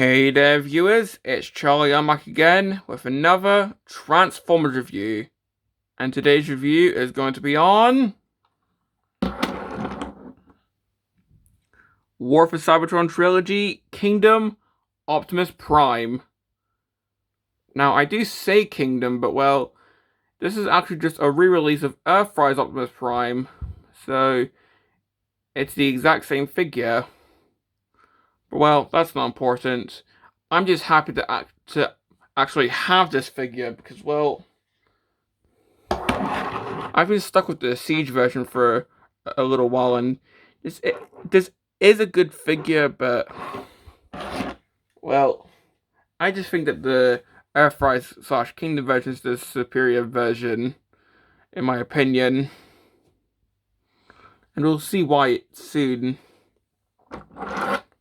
Hey there viewers, it's Charlie. I'm back again with another Transformers review. And today's review is going to be on War for Cybertron Trilogy, Kingdom, Optimus Prime. Now I do say Kingdom, but well, this is actually just a re-release of Earthrise Optimus Prime. So, it's the exact same figure. But well, that's not important. I'm just happy to actually have this figure because, well, I've been stuck with the Siege version for a little while, and this is a good figure, but, well, I just think that the Earthrise / Kingdom version is the superior version, in my opinion. And we'll see why soon.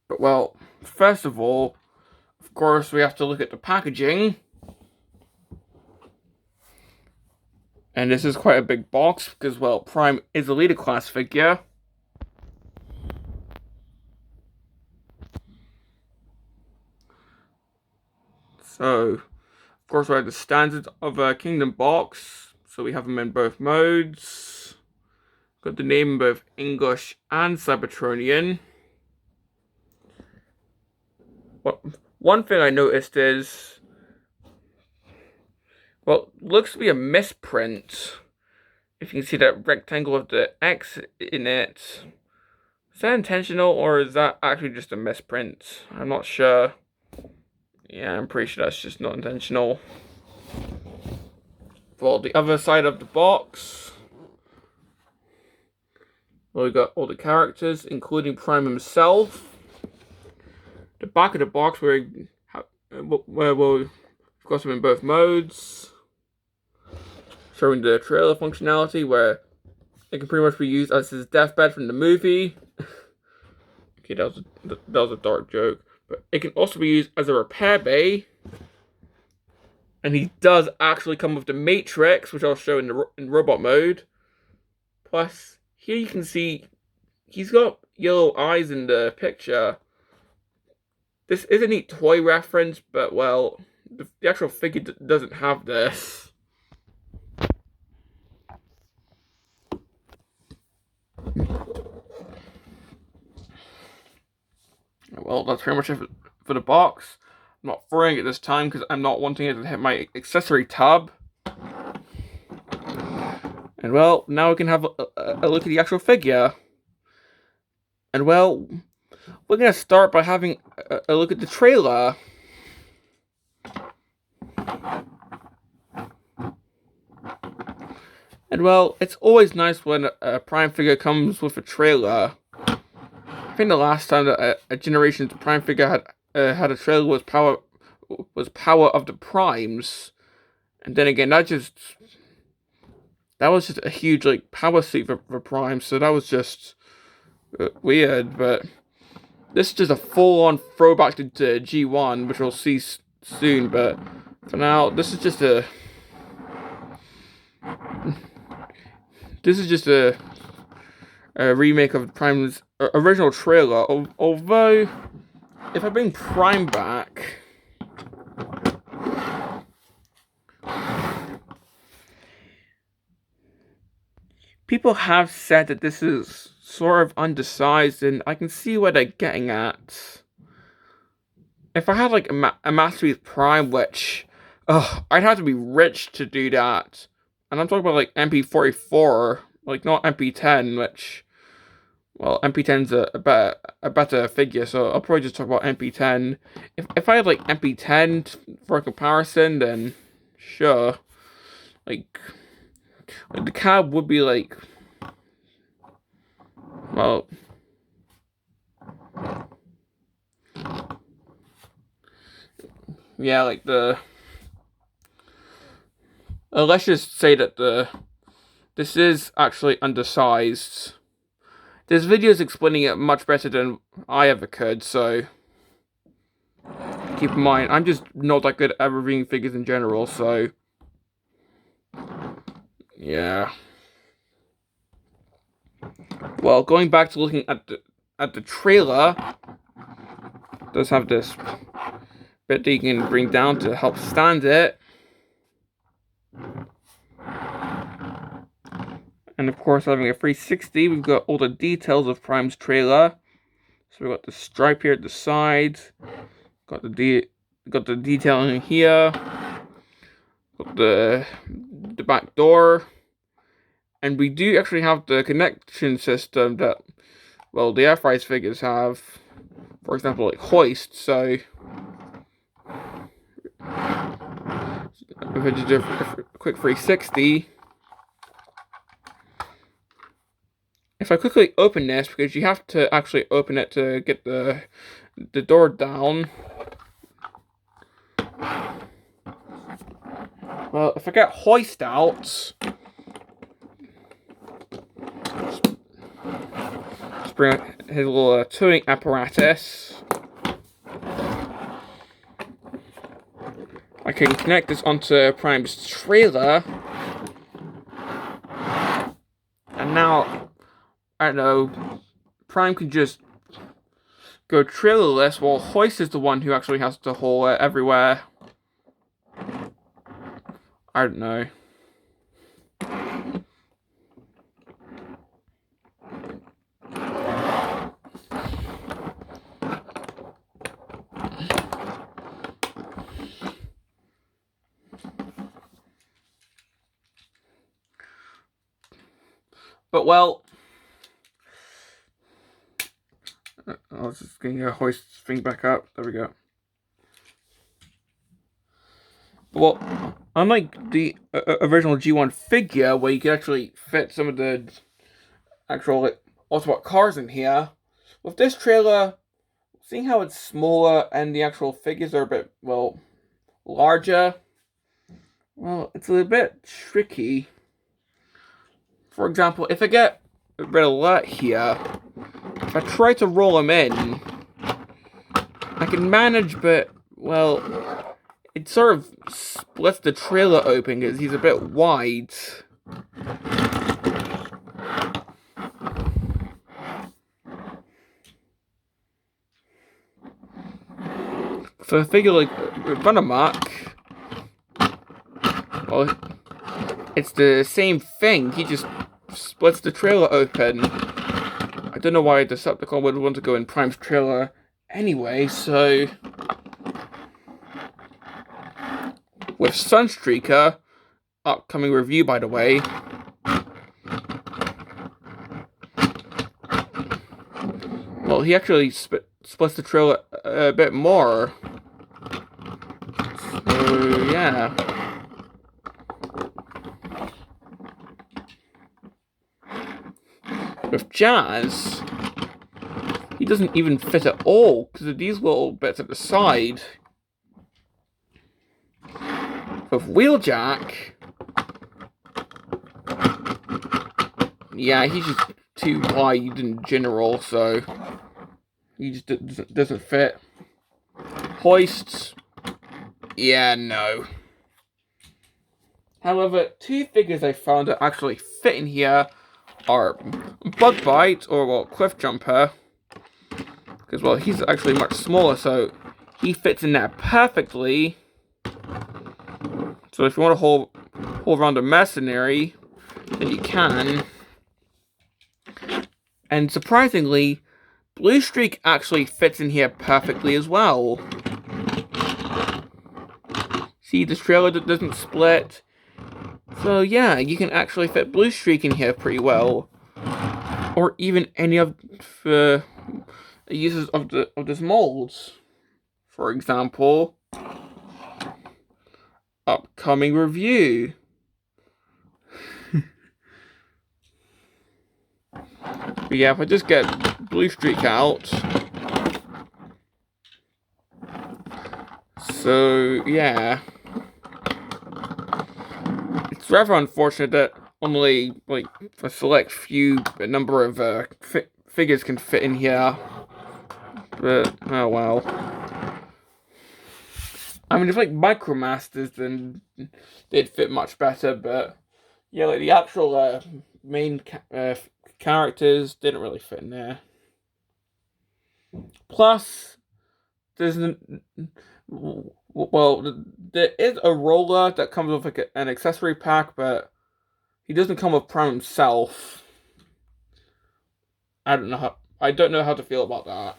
But, well, first of all, of course, we have to look at the packaging. And this is quite a big box because, well, Prime is a leader class figure. So, of course, we have the standard of a Kingdom box. So we have them in both modes. Got the name in both English and Cybertronian. One thing I noticed is, well, looks to be a misprint. If you can see that rectangle with the X in it. Is that intentional or is that actually just a misprint? I'm not sure. Yeah, I'm pretty sure that's just not intentional. For the other side of the box, well, we got all the characters, including Prime himself. The back of the box, where we've got them in both modes, showing the trailer functionality, where it can pretty much be used as his deathbed from the movie. Okay, that was a dark joke. But it can also be used as a repair bay. And he does actually come with the Matrix, which I'll show in robot mode. Plus, here you can see he's got yellow eyes in the picture. This is a neat toy reference, but well, the actual figure doesn't have this. Well, that's pretty much it for the box. I'm not throwing it this time because I'm not wanting it to hit my accessory tab. And well, now we can have a look at the actual figure. And well, we're going to start by having a look at the trailer. And well, it's always nice when a Prime figure comes with a trailer. I think the last time that a Generations Prime figure had a trailer was Power of the Primes. And then again, that was just a huge power suit for Prime, so that was just weird. But this is just a full-on throwback to G1, which we'll see soon. But for now, this is just a remake of Prime's original trailer. Although, if I bring Prime back, people have said that this is sort of undersized, and I can see what they're getting at. If I had a Masterpiece Prime, which I'd have to be rich to do that, and I'm talking about MP44, not MP10, which, well, MP10's a better figure, so I'll probably just talk about MP10. If I had MP10 for a comparison, then sure, the cab would be well, yeah, let's just say that this is actually undersized. This video is explaining it much better than I ever could, so keep in mind, I'm just not that good at reviewing figures in general, so yeah. Well, going back to looking at the trailer, it does have this bit that you can bring down to help stand it. And of course, having a 360, we've got all the details of Prime's trailer. So we've got the stripe here at the side, got the detailing here, got the back door, and we do actually have the connection system that, well, the Earthrise figures have. For example, like hoist. So if I just do a quick 360, if I quickly open this, because you have to actually open it to get the door down. Well, if I get hoist out, let's bring out his little towing apparatus. I can connect this onto Prime's trailer, and now, I don't know, Prime can just go trailerless, while Hoist is the one who actually has to haul it everywhere. I don't know. But well, I was just getting a hoist thing back up. There we go. Well, unlike the original G1 figure, where you could actually fit some of the actual Autobot cars in here, with this trailer, seeing how it's smaller and the actual figures are a bit, well, larger, well, it's a bit tricky. For example, if I get rid of that here, if I try to roll him in, I can manage, but, well, it sort of splits the trailer open because he's a bit wide. For a figure like Venomark, well, it's the same thing. He just splits the trailer open. I don't know why Decepticon would want to go in Prime's trailer anyway, so with Sunstreaker, upcoming review by the way, well, he actually splits the trailer a bit more. So yeah. With Jazz, he doesn't even fit at all because of these little bits at the side. With Wheeljack, yeah, he's just too wide in general, so he just doesn't fit. Hoist, yeah, no. However, two figures I found that actually fit in here are Bug Bite, or well, Cliff Jumper, because well, he's actually much smaller, so he fits in there perfectly. So if you want to haul around a mercenary, then you can. And surprisingly, Blue Streak actually fits in here perfectly as well. See, this trailer doesn't split. So yeah, you can actually fit Blue Streak in here pretty well. Or even any of the uses of this molds. For example, upcoming review. But yeah, if I just get Blue Streak out. So yeah. It's rather unfortunate that only like a select number of figures can fit in here. But oh well. I mean, if like Micromasters, then they'd fit much better. But yeah, like the actual main characters didn't really fit in there. Plus, there's well, there is a roller that comes with like an accessory pack, but he doesn't come with Prime himself. I don't know how to feel about that.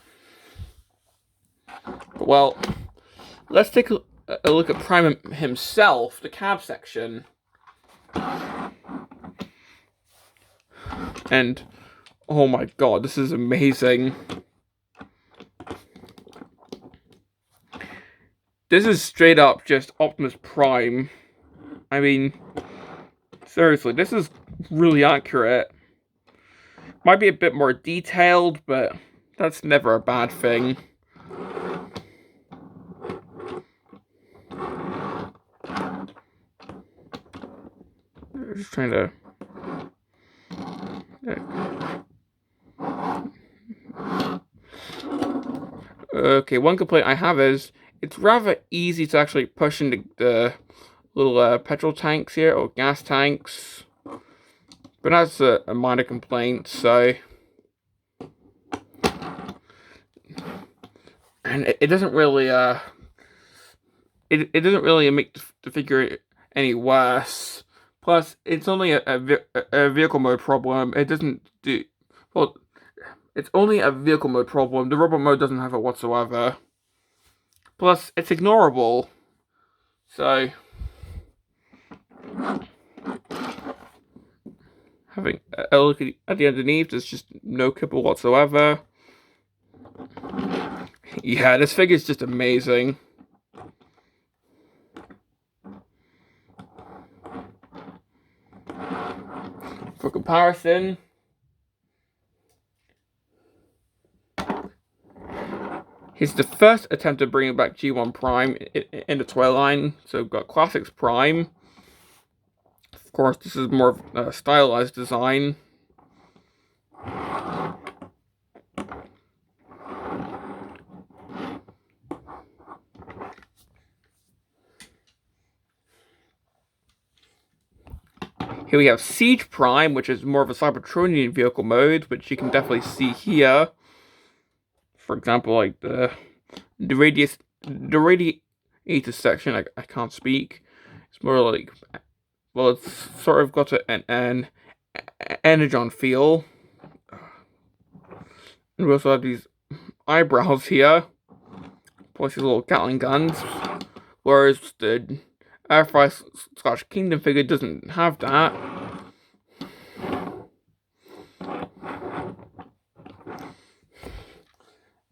But, well, let's take a look at Prime himself, the cab section. And oh my god, this is amazing. This is straight up just Optimus Prime. I mean, seriously, this is really accurate. Might be a bit more detailed, but that's never a bad thing. I'm just trying to... Okay, one complaint I have is it's rather easy to actually push into the little petrol tanks here, or gas tanks. But that's a minor complaint, so... And it doesn't really, it doesn't really make the figure any worse. Plus, it's only a vehicle mode problem. It doesn't do... Well, it's only a vehicle mode problem. The robot mode doesn't have it whatsoever. Plus, it's ignorable. So... Having a look at the underneath, there's just no kibble whatsoever. Yeah, this figure's just amazing. For comparison, here's the first attempt to bring back G1 Prime in the toy line. So we've got Classics Prime. Of course, this is more of a stylized design. Here we have Siege Prime, which is more of a Cybertronian vehicle mode, which you can definitely see here. For example, like the radiator section, I can't speak. It's more like, well, it's sort of got an energon feel. And we also have these eyebrows here, plus these little Gatling guns, whereas the Earthrise / Kingdom figure doesn't have that.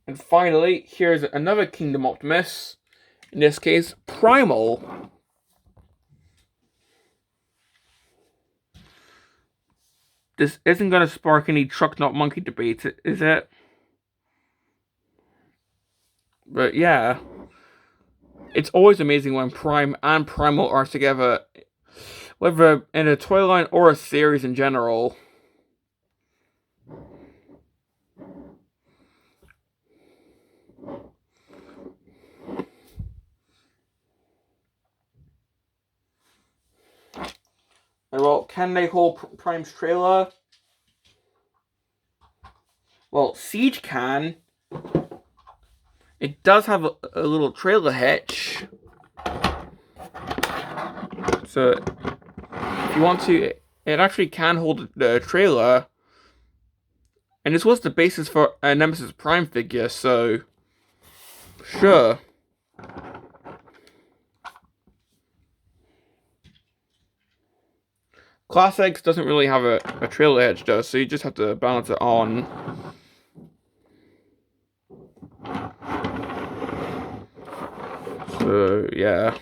And finally, here's another Kingdom Optimus, in this case, Primal. This isn't going to spark any truck not monkey debates, is it? But yeah, it's always amazing when Prime and Primal are together, whether in a toy line or a series in general. And well, can they hold Prime's trailer? Well, Siege can. It does have a little trailer hitch. So, if you want to, it actually can hold the trailer. And this was the basis for a Nemesis Prime figure, so... Sure. Classics doesn't really have a trailer hitch though, so you just have to balance it on. So, yeah.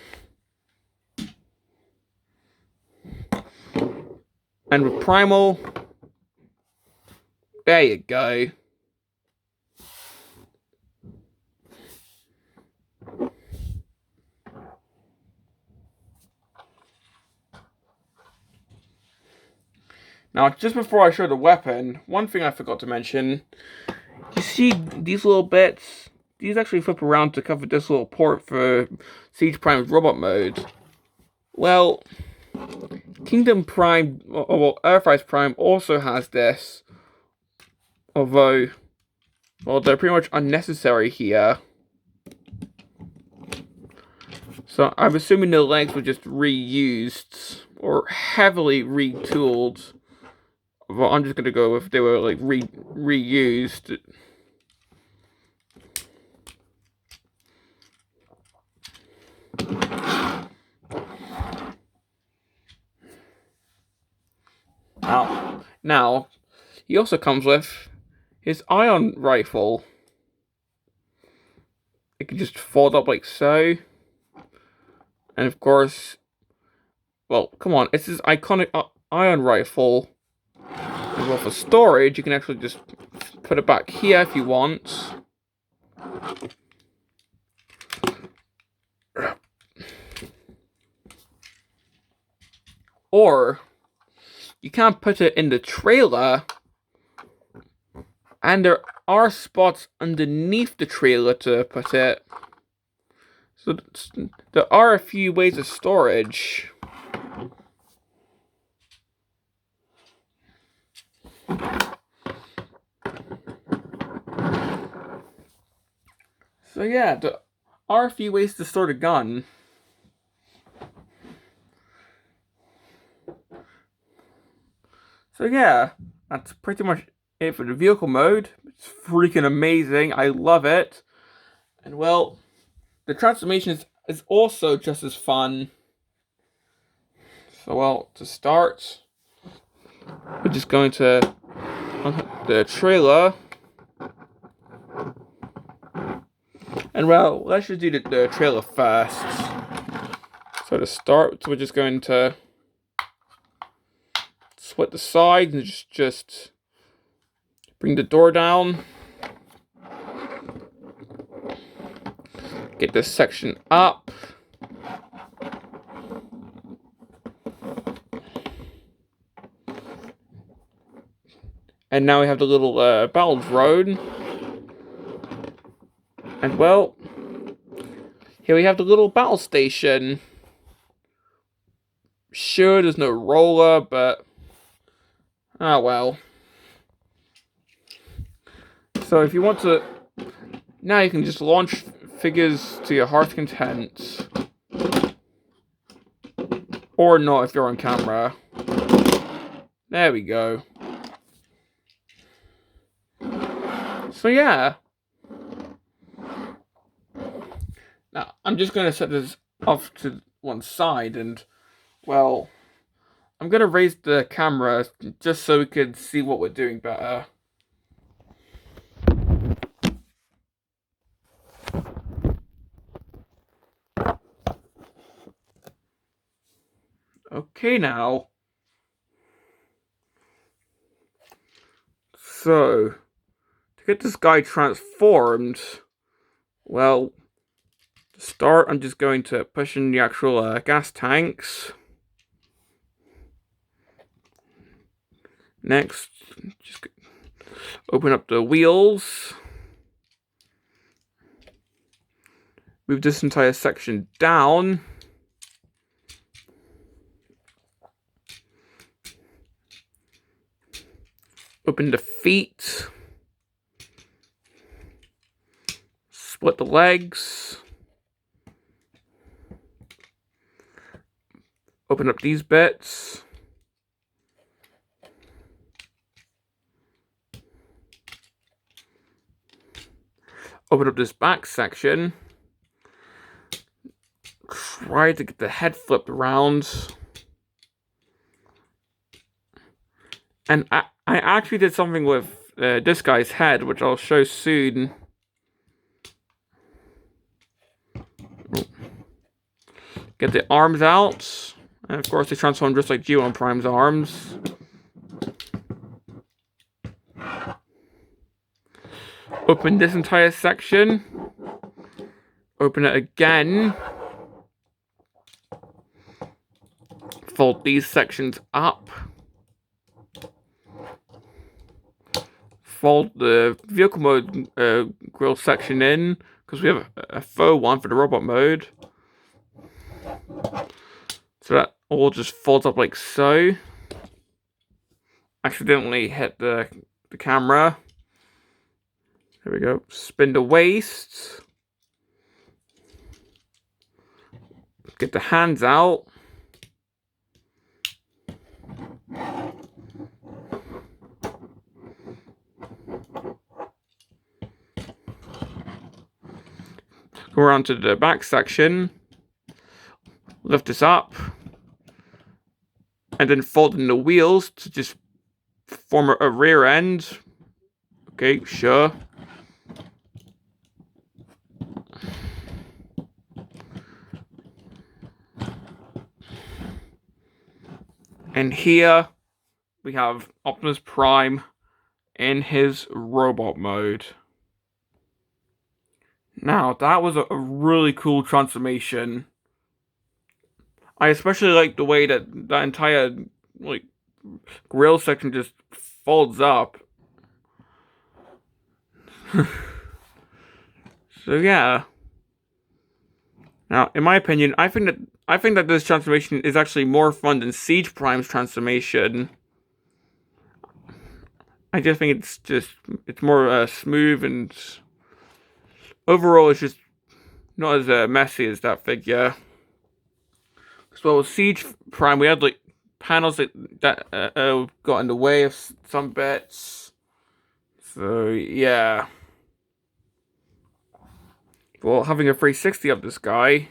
And with Primal, there you go. Now, just before I show the weapon, one thing I forgot to mention. You see these little bits? These actually flip around to cover this little port for Siege Prime's robot mode. Well, Kingdom Prime, well, Earthrise Prime also has this. Although, well, they're pretty much unnecessary here. So I'm assuming the legs were just reused or heavily retooled. Well, I'm just gonna go with they were like reused. Now, he also comes with his ion rifle. It can just fold up like so. And of course, well, come on, it's his iconic ion rifle. And well, for storage, you can actually just put it back here if you want. Or you can put it in the trailer, and there are spots underneath the trailer to put it. So there are a few ways of storage. So yeah, there are a few ways to store the gun. So yeah, that's pretty much it for the vehicle mode. It's freaking amazing. I love it. And well, the transformation is also just as fun. So well, to start, we're just going to unhook the trailer. And well, let's just do the trailer first. So to start, we're just going to split the sides and just bring the door down. Get this section up. And now we have the little battle road. And well, here we have the little battle station. Sure, there's no roller, but ah well. So if you want to, now you can just launch figures to your heart's content. Or not if you're on camera. There we go. So yeah. Now, I'm just going to set this off to one side and, well, I'm going to raise the camera just so we can see what we're doing better. Okay now. So, to get this guy transformed, well, to start, I'm just going to push in the actual gas tanks. Next, just open up the wheels. Move this entire section down. Open the feet. Split the legs. Open up these bits. Open up this back section. Try to get the head flipped around. And I actually did something with this guy's head, which I'll show soon. Get the arms out. And of course they transform just like G1 Prime's arms. Open this entire section. Open it again. Fold these sections up. Fold the vehicle mode grill section in, because we have a faux one for the robot mode. So that all just folds up like so. Accidentally hit the camera. There we go. Spin the waist. get the hands out. Go around to the back section. Lift this up. And then fold in the wheels to just form a rear end. Okay, sure. And here we have Optimus Prime in his robot mode. Now, that was a really cool transformation. I especially like the way that the entire grill section just folds up. So yeah. Now, in my opinion, I think that this transformation is actually more fun than Siege Prime's transformation. I just think it's more smooth, and overall it's just not as messy as that figure. As well as Siege Prime, we had like panels that got in the way of some bits. So yeah. Well, having a 360 of this guy.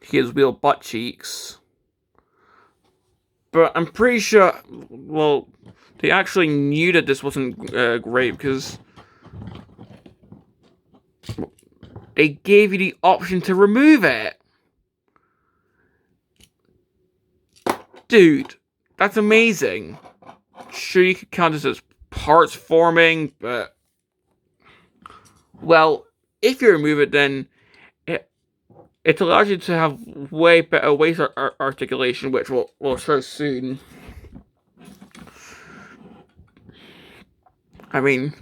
He has real butt cheeks. But I'm pretty sure, well, they actually knew that this wasn't great because they gave you the option to remove it. Dude, that's amazing. Sure, you could count this as parts forming, but well, if you remove it, then it allows you to have way better waist articulation, which we'll show soon. I mean,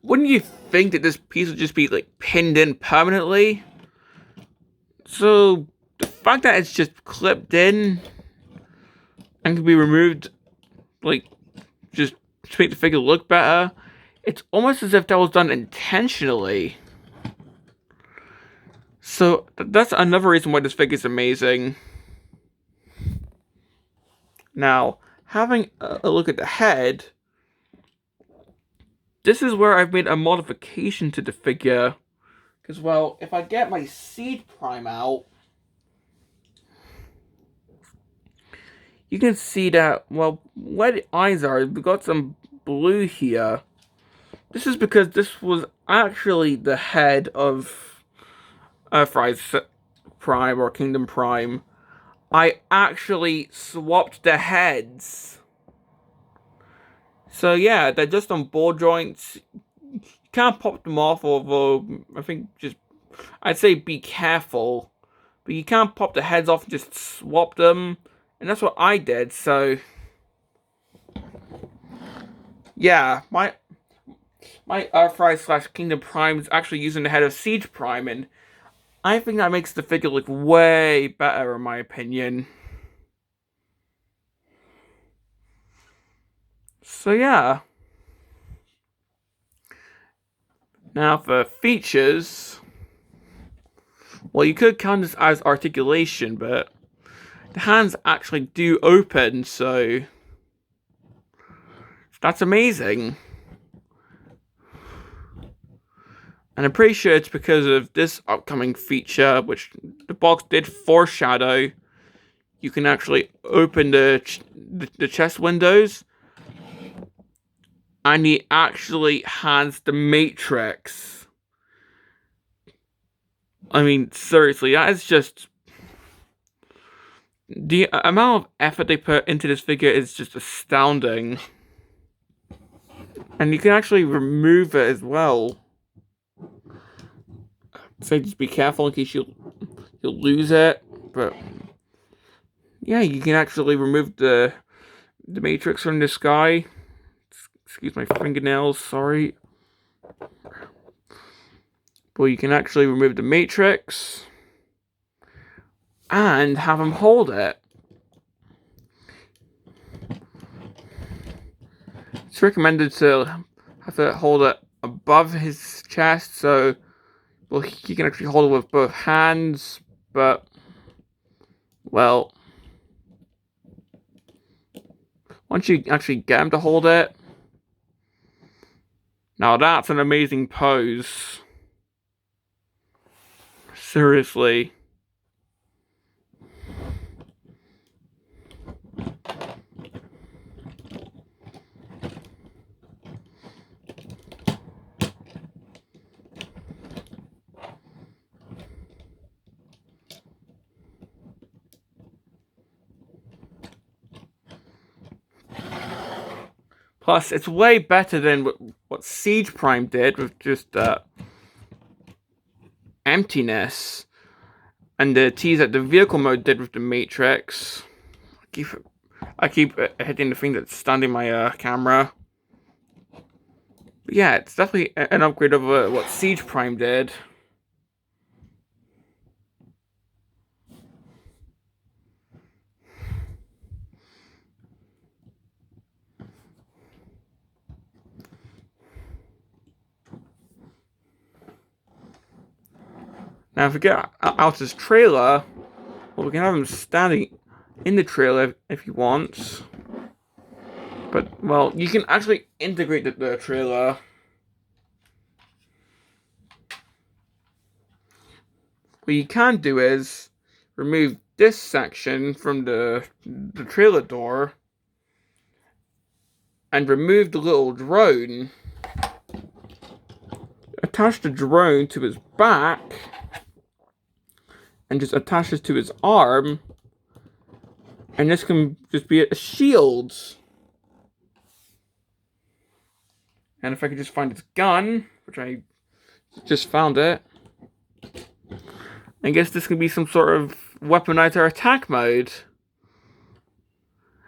wouldn't you think that this piece would just be like pinned in permanently? So the fact that it's just clipped in and can be removed, like, just to make the figure look better, it's almost as if that was done intentionally. So that's another reason why this figure is amazing. Now, having a look at the head, this is where I've made a modification to the figure. Because, well, if I get my Siege Prime out, you can see that, well, where the eyes are, we've got some blue here. This is because this was actually the head of Earthrise Prime or Kingdom Prime. I actually swapped the heads. So yeah, they're just on ball joints. You can't pop them off, although I think I'd say be careful. But you can't pop the heads off and just swap them. And that's what I did, so yeah, my Earthrise / Kingdom Prime is actually using the head of Siege Prime, and I think that makes the figure look way better, in my opinion. So yeah. Now for features, well, you could count this as articulation, but the hands actually do open, so that's amazing. And I'm pretty sure it's because of this upcoming feature, which the box did foreshadow. You can actually open the chest windows, and he actually has the Matrix. I mean, seriously, that is just... the amount of effort they put into this figure is just astounding. And you can actually remove it as well. So just be careful in case you'll lose it. But yeah, you can actually remove the Matrix from this guy. Excuse my fingernails, sorry. But you can actually remove the Matrix and have him hold it. It's recommended to have to hold it above his chest, so well he can actually hold it with both hands, but well, once you actually get him to hold it, now that's an amazing pose. Seriously. Plus, it's way better than what Siege Prime did with just emptiness, and the tease that the vehicle mode did with the Matrix. I keep hitting the thing that's standing my camera. But yeah, it's definitely an upgrade over what Siege Prime did. Now, if we get out his trailer, well, we can have him standing in the trailer if he wants. But, well, you can actually integrate the trailer. What you can do is remove this section from the trailer door and remove the little drone. Attach the drone to his back and just attach this to his arm, and this can just be a shield. And if I could just find his gun, which I just found it, I guess this can be some sort of weaponizer attack mode.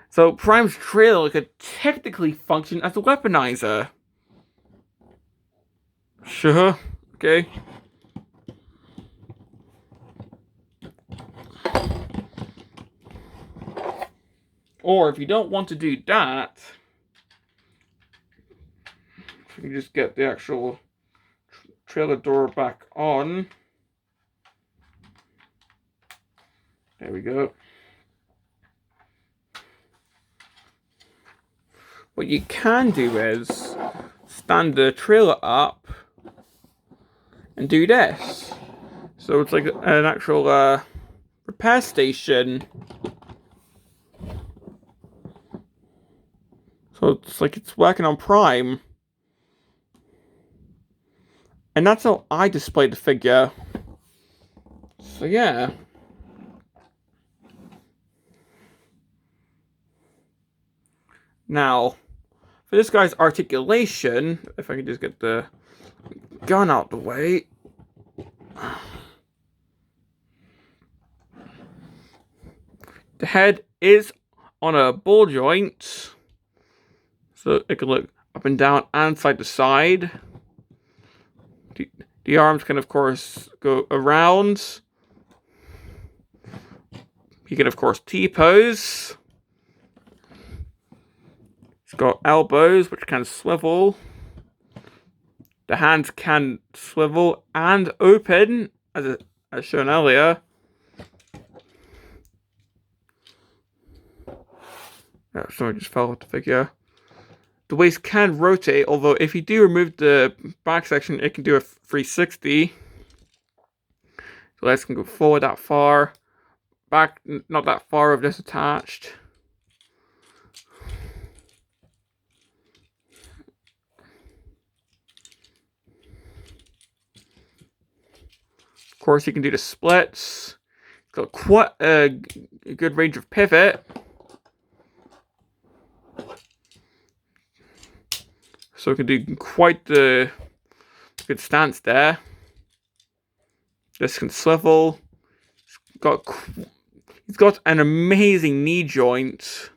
So Prime's trailer could technically function as a weaponizer. Sure, okay. Or if you don't want to do that, you can just get the actual trailer door back on. There we go. What you can do is stand the trailer up and do this. So it's like an actual repair station. So it's like it's working on Prime. And that's how I display the figure. So yeah. Now, for this guy's articulation, if I can just get the gun out the way. The head is on a ball joint, so it can look up and down and side to side. The arms can, of course, go around. He can, of course, T-pose. He's got elbows, which can swivel. The hands can swivel and open, as shown earlier. Oh, sorry, just fell off the figure. The waist can rotate, although if you do remove the back section, it can do a 360. So legs can go forward that far. Back, not that far if this attached. Of course, you can do the splits. It's got quite a good range of pivot. So it can do quite the good stance there. This can swivel. He's got an amazing knee joint.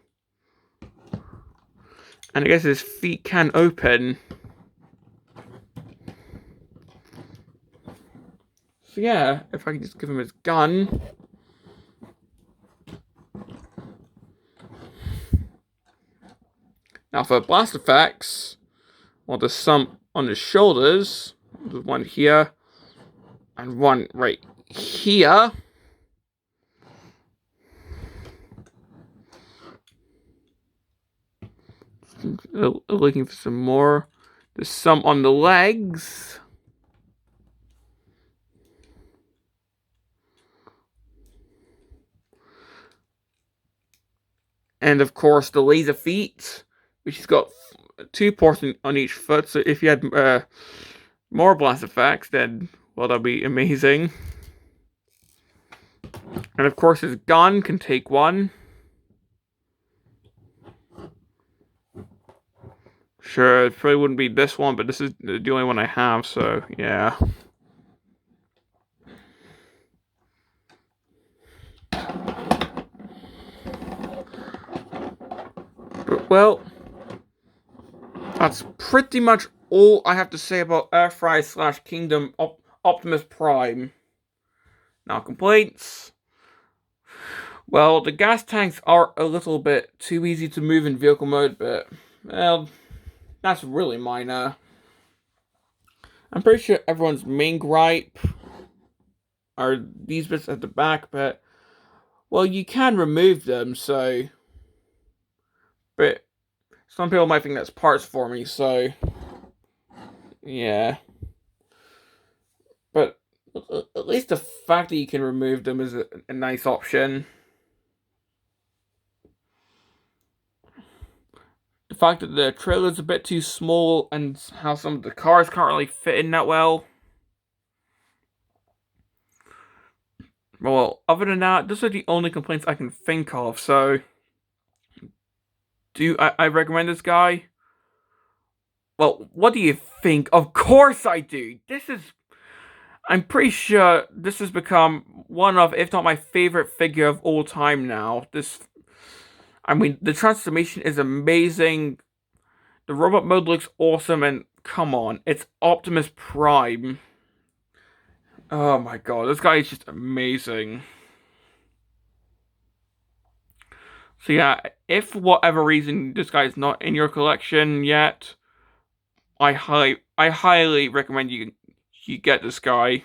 And I guess his feet can open. So yeah, if I can just give him his gun. Now for blast effects, Well, there's some on his shoulders. There's one here. And one right here. Looking for some more. There's some on the legs. And of course the laser feet, which has got 2 ports on each foot. So if you had more blast effects, then, well, that'd be amazing. And of course his gun can take 1. Sure, it probably wouldn't be this one, but this is the only one I have, so yeah. But, well, that's pretty much all I have to say about Earthrise / Kingdom Optimus Prime. Now, complaints. Well, the gas tanks are a little bit too easy to move in vehicle mode, but, well, that's really minor. I'm pretty sure everyone's main gripe are these bits at the back, but, well, you can remove them, so, but some people might think that's parts for me, so, yeah. But at least the fact that you can remove them is a nice option. The fact that the trailer's a bit too small and how some of the cars can't really fit in that well. Well, other than that, those are the only complaints I can think of, so do I recommend this guy? Well, what do you think? Of course I do! I'm pretty sure this has become one of, if not my favorite figure of all time now. I mean, the transformation is amazing. The robot mode looks awesome, and come on, it's Optimus Prime. Oh my god, this guy is just amazing. So yeah, if for whatever reason this guy is not in your collection yet, I highly recommend you get this guy.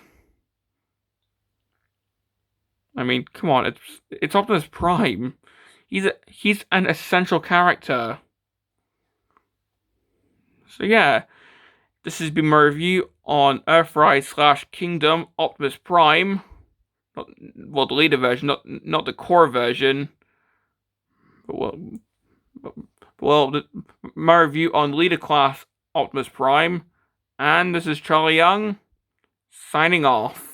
I mean, come on, it's Optimus Prime. He's an essential character. So yeah, this has been my review on Earthrise / Kingdom Optimus Prime. Well, the leader version, not the core version. But my review on leader class Optimus Prime. And this is Charlie Young, signing off.